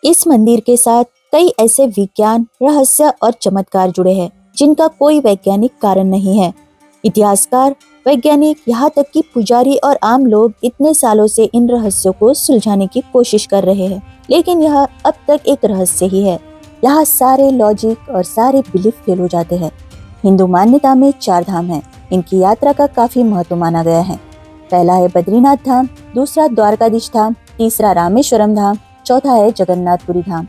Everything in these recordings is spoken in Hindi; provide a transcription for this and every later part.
इस मंदिर के साथ कई ऐसे विज्ञान, रहस्य और चमत्कार जुड़े हैं जिनका कोई वैज्ञानिक कारण नहीं है। इतिहासकार, वैज्ञानिक, यहाँ तक कि पुजारी और आम लोग इतने सालों से इन रहस्यों को सुलझाने की कोशिश कर रहे हैं, लेकिन यह अब तक एक रहस्य ही है। यहाँ सारे लॉजिक और सारे बिलीफ फेल हो जाते हैं। हिंदू मान्यता में 4 धाम हैं। इनकी यात्रा का काफी महत्व माना गया है। पहला है बद्रीनाथ धाम, दूसरा द्वारकाधीश धाम, तीसरा रामेश्वरम धाम, चौथा है जगन्नाथपुरी धाम।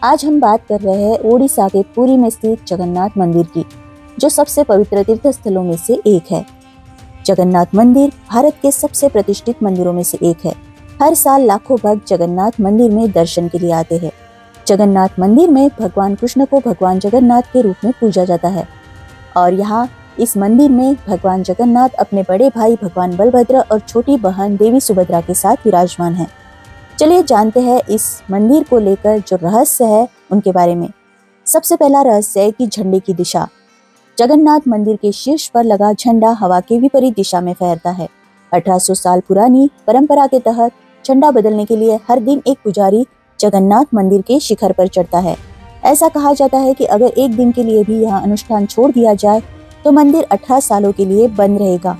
आज हम बात कर रहे हैं ओडिशा के पुरी में स्थित जगन्नाथ मंदिर की, जो सबसे पवित्र तीर्थ स्थलों में से एक है। जगन्नाथ मंदिर भारत के सबसे प्रतिष्ठित मंदिरों में से एक है। हर साल लाखों भक्त जगन्नाथ मंदिर में दर्शन के लिए आते हैं। जगन्नाथ मंदिर में भगवान कृष्ण को भगवान जगन्नाथ के रूप में पूजा जाता है और यहाँ इस मंदिर में भगवान जगन्नाथ अपने बड़े भाई भगवान बलभद्र और छोटी बहन देवी सुभद्रा के साथ विराजमान हैं। चलिए जानते हैं इस मंदिर को लेकर जो रहस्य है उनके बारे में। सबसे पहला रहस्य है कि झंडे की दिशा। जगन्नाथ मंदिर के शीर्ष पर लगा झंडा हवा के विपरीत दिशा में फहरता है। 1800 साल पुरानी परंपरा के तहत झंडा बदलने के लिए हर दिन एक पुजारी जगन्नाथ मंदिर के शिखर पर चढ़ता है। ऐसा कहा जाता है कि अगर एक दिन के लिए भी यह अनुष्ठान छोड़ दिया जाए तो मंदिर 18 सालों के लिए बंद रहेगा।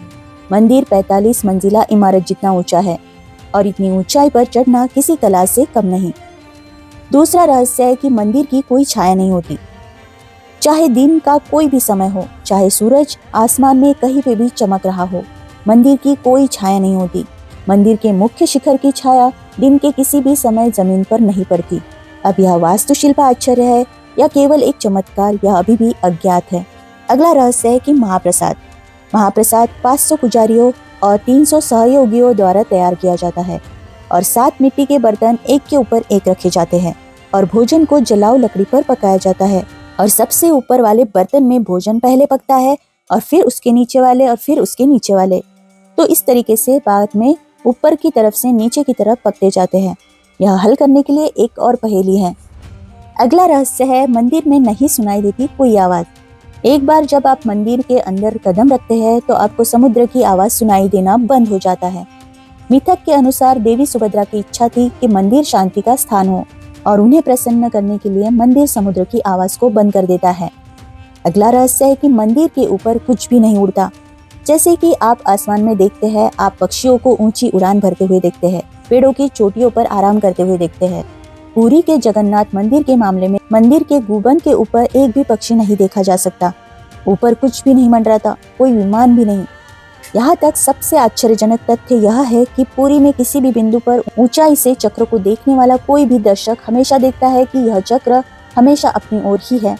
मंदिर 45 मंजिला इमारत जितना ऊंचा है और इतनी ऊंचाई पर चढ़ना किसी कला से कम नहीं। दूसरा रहस्य है कि मंदिर की कोई छाया नहीं होती। चाहे दिन का कोई भी समय हो, चाहे सूरज आसमान में कहीं पे भी चमक रहा हो, मंदिर की कोई छाया नहीं होती। मंदिर के मुख्य शिखर की छाया दिन के किसी भी समय जमीन पर नहीं पड़ती। अब यह वास्तुशिल्प आश्चर्य है या केवल एक चमत्कार, यह अभी भी अज्ञात है। अगला रहस्य है कि महाप्रसाद। महाप्रसाद 500 पुजारियों और 300 सहयोगियों द्वारा तैयार किया जाता है और 7 मिट्टी के बर्तन एक के ऊपर एक रखे जाते हैं और भोजन को जलाऊ लकड़ी पर पकाया जाता है और सबसे ऊपर वाले बर्तन में भोजन पहले पकता है और फिर उसके नीचे वाले और फिर उसके नीचे वाले। तो इस तरीके से बाद में ऊपर की तरफ से नीचे की तरफ पकते जाते हैं। यह हल करने के लिए एक और पहेली है। अगला रहस्य है मंदिर में नहीं सुनाई देती कोई आवाज। एक बार जब आप मंदिर के अंदर कदम रखते हैं तो आपको समुद्र की आवाज सुनाई देना बंद हो जाता है। मिथक के अनुसार देवी सुभद्रा की इच्छा थी कि मंदिर शांति का स्थान हो और उन्हें प्रसन्न करने के लिए मंदिर समुद्र की आवाज को बंद कर देता है। अगला रहस्य है कि मंदिर के ऊपर कुछ भी नहीं उड़ता। जैसे कि आप आसमान में देखते हैं, आप पक्षियों को ऊंची उड़ान भरते हुए देखते हैं, पेड़ों की चोटियों पर आराम करते हुए देखते हैं। पुरी के जगन्नाथ मंदिर के मामले में मंदिर के गुंबद के ऊपर एक भी पक्षी नहीं देखा जा सकता। ऊपर कुछ भी नहीं मंडराता, कोई विमान भी नहीं। यहाँ तक सबसे आश्चर्यजनक तथ्य यह है कि पुरी में किसी भी बिंदु पर ऊंचाई से चक्र को देखने वाला कोई भी दर्शक हमेशा देखता है कि यह चक्र हमेशा अपनी ओर ही है।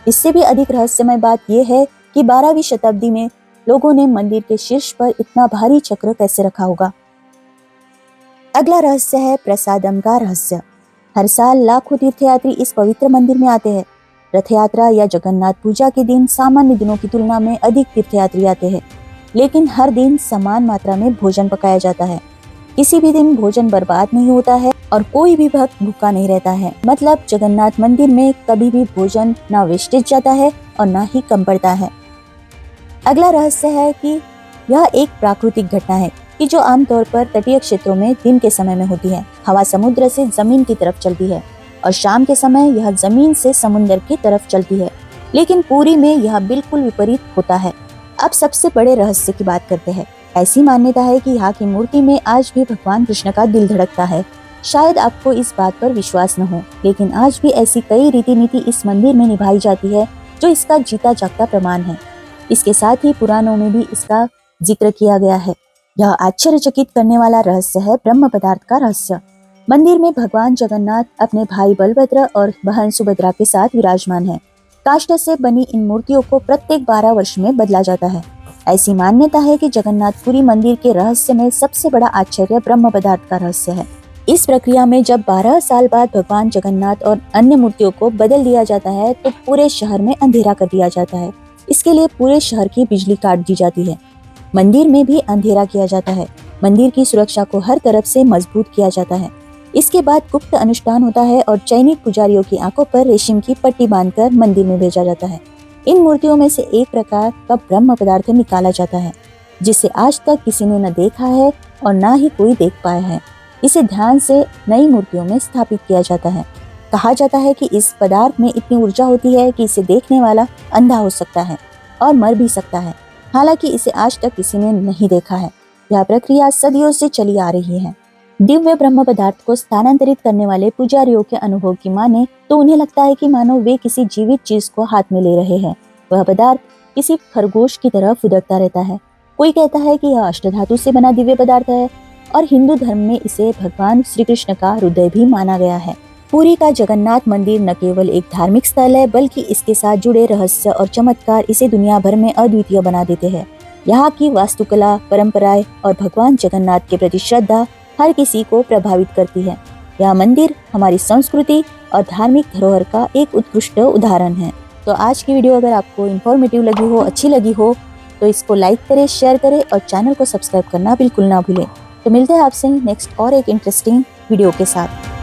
इससे भी अधिक रहस्यमय बात यह है कि 12वीं शताब्दी में लोगों ने मंदिर के शीर्ष पर इतना भारी चक्र कैसे रखा होगा। अगला रहस्य है प्रसादम का रहस्य। हर साल लाखों तीर्थयात्री इस पवित्र मंदिर में आते हैं। रथ यात्रा या जगन्नाथ पूजा के दिन सामान्य दिनों की तुलना में अधिक तीर्थयात्री आते हैं, लेकिन हर दिन समान मात्रा में भोजन पकाया जाता है। किसी भी दिन भोजन बर्बाद नहीं होता है और कोई भी भक्त भूखा नहीं रहता है। मतलब जगन्नाथ मंदिर में कभी भी भोजन ना वेस्टेज जाता है और ना ही कम पड़ता है। अगला रहस्य है कि यह एक प्राकृतिक घटना है कि जो आमतौर पर तटीय क्षेत्रों में दिन के समय में होती है। हवा समुद्र से जमीन की तरफ चलती है और शाम के समय यह जमीन से समुद्र की तरफ चलती है, लेकिन पुरी में यह बिल्कुल विपरीत होता है। अब सबसे बड़े रहस्य की बात करते हैं। ऐसी मान्यता है कि यहाँ की मूर्ति में आज भी भगवान कृष्ण का दिल धड़कता है। शायद आपको इस बात पर विश्वास न हो, लेकिन आज भी ऐसी कई रीति नीति इस मंदिर में निभाई जाती है जो इसका जीता जागता प्रमाण है। इसके साथ ही पुराणों में भी इसका जिक्र किया गया है। यह आश्चर्यचकित करने वाला रहस्य है ब्रह्म पदार्थ का रहस्य। मंदिर में भगवान जगन्नाथ अपने भाई बलभद्र और बहन सुभद्रा के साथ विराजमान है। काष्ठ से बनी इन मूर्तियों को प्रत्येक 12 वर्ष में बदला जाता है। ऐसी मान्यता है कि जगन्नाथपुरी मंदिर के रहस्य में सबसे बड़ा आश्चर्य ब्रह्म पदार्थ का रहस्य है। इस प्रक्रिया में जब 12 साल बाद भगवान जगन्नाथ और अन्य मूर्तियों को बदल दिया जाता है तो पूरे शहर में अंधेरा कर दिया जाता है। इसके लिए पूरे शहर की बिजली काट दी जाती है। मंदिर में भी अंधेरा किया जाता है। मंदिर की सुरक्षा को हर तरफ से मजबूत किया जाता है। इसके बाद गुप्त अनुष्ठान होता है और चयनित पुजारियों की आंखों पर रेशम की पट्टी बांधकर मंदिर में भेजा जाता है। इन मूर्तियों में से एक प्रकार का ब्रह्म पदार्थ निकाला जाता है, जिसे आज तक किसी ने न देखा है और न ही कोई देख पाया है। इसे ध्यान से नई मूर्तियों में स्थापित किया जाता है। कहा जाता है कि इस पदार्थ में इतनी ऊर्जा होती है कि इसे देखने वाला अंधा हो सकता है और मर भी सकता है। हालांकि इसे आज तक किसी ने नहीं देखा है। यह प्रक्रिया सदियों से चली आ रही है। दिव्य ब्रह्म पदार्थ को स्थानांतरित करने वाले पुजारियों के अनुभव की माने तो उन्हें लगता है कि मानो वे किसी जीवित चीज को हाथ में ले रहे हैं। वह पदार्थ किसी खरगोश की तरह फुदकता रहता है। कोई कहता है कि यह अष्टधातु से बना दिव्य पदार्थ है और हिंदू धर्म में इसे भगवान श्री कृष्ण का हृदय भी माना गया है। पुरी का जगन्नाथ मंदिर न केवल एक धार्मिक स्थल है, बल्कि इसके साथ जुड़े रहस्य और चमत्कार इसे दुनिया भर में अद्वितीय बना देते हैं। यहाँ की वास्तुकला, परंपराएं और भगवान जगन्नाथ के प्रति श्रद्धा हर किसी को प्रभावित करती है। यह मंदिर हमारी संस्कृति और धार्मिक धरोहर का एक उत्कृष्ट उदाहरण है। तो आज की वीडियो अगर आपको इन्फॉर्मेटिव लगी हो, अच्छी लगी हो, तो इसको लाइक करें, शेयर करें और चैनल को सब्सक्राइब करना बिल्कुल ना भूलें। तो मिलते हैं आपसे नेक्स्ट और एक इंटरेस्टिंग वीडियो के साथ।